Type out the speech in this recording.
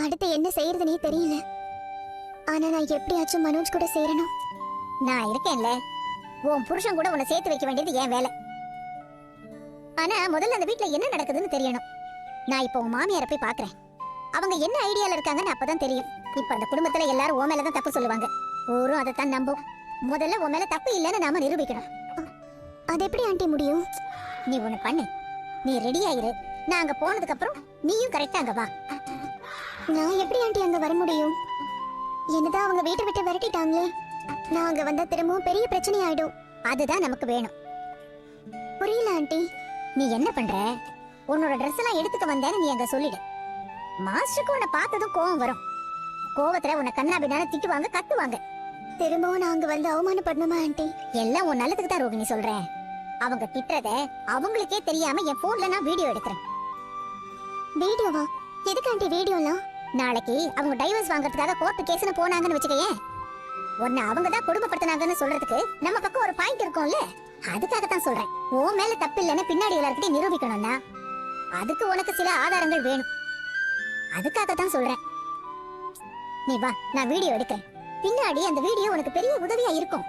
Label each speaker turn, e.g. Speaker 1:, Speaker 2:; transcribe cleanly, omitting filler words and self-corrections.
Speaker 1: அடுத்து என்ன செய்யறதுனே தெரியல. ஆனா நான் எப்படியாச்சும் மனோஜ் கூட சேரணும்.
Speaker 2: நான் இருக்கேன்ல, உன் புருஷன் கூட உன்னை சேர்த்து வைக்க வேண்டியது என் வேலை. ஆனா முதல்ல அந்த வீட்டுல என்ன நடக்குதுன்னு தெரியணும். நான் இப்ப உன் மாமியாரை போய் பாக்குறேன். அவங்க என்ன ஐடியால இருக்காங்கன்னு அப்பதான் தெரியும். இப்ப அந்த குடும்பத்துல எல்லாரும் உன் மேலதான் தப்பு சொல்லுவாங்க. ஊரும் அதைத்தான் நம்பும். முதல்ல உன் மேல தப்பு இல்லைன்னு நாம நிரூபிக்கணும்.
Speaker 1: அது எப்படி ஆண்டி முடியும்?
Speaker 2: நீ ஒண்ணு பண்ணு, நீ ரெடி ஆயிரு. நான் அங்க போனதுக்கு அப்புறம் நீயும் கரெக்டா அங்க வா.
Speaker 1: நான் எப்படி ஆண்டி அங்க வர முடியும்? என்னதான் அவங்க வீட்டை விட்டு விரட்டிட்டாங்களே. நான் அங்க வந்தா திரும்பவும் பெரிய பிரச்சனை ஆயிடும்.
Speaker 2: அதுதான் நமக்கு வேணும்.
Speaker 1: புரியல ஆண்டி.
Speaker 2: நீ என்ன பண்ற? உன்னோட ட்ரெஸ் எல்லாம் எடுத்துக்க வந்தேன்னு நீ அங்க சொல்லிடு. மாஸ்டருக்கு உன்னை பார்த்ததும் கோவம் வரும். கோவத்துல உன்னை கண்ணா பின்னால திட்டுவாங்க, கத்துவாங்க.
Speaker 1: திரும்பவும் நான் அங்க வந்து அவமானப்படணுமா ஆண்டி?
Speaker 2: எல்லாம் உன் நல்லதுக்கு தான் ரோகிணி சொல்றேன். அவங்க திட்டுறத அவங்களுக்கே தெரியாம என் போன்ல நான் வீடியோ எடுக்கிறேன்.
Speaker 1: வீடியோவா? எதுக்கு ஆண்டி வீடியோலாம்?
Speaker 2: நாளைக்கு அவங்க டைவர்ஸ் வாங்குறதுக்காக கோர்ட் கேஸ்னு போனாங்கன்னு வச்சுக்கேன், உன்னை அவங்க தான் கொடுமைப்படுத்தினாங்கன்னு சொல்றதுக்கு நம்ம பக்கம் ஒரு பாயிண்ட் இருக்கும்ல. அதுக்காகத்தான் சொல்றேன். உன் மேல தப்பு இல்லைன்னு பின்னாடி எல்லார்கிட்டையும் நிரூபிக்கணும்னா அதுக்கு உனக்கு சில ஆதாரங்கள் வேணும். அதுக்காகத்தான் சொல்றேன். நீ வா, நான் வீடியோ எடுக்கிறேன். பின்னாடி அந்த வீடியோ உனக்கு பெரிய உதவியா இருக்கும்.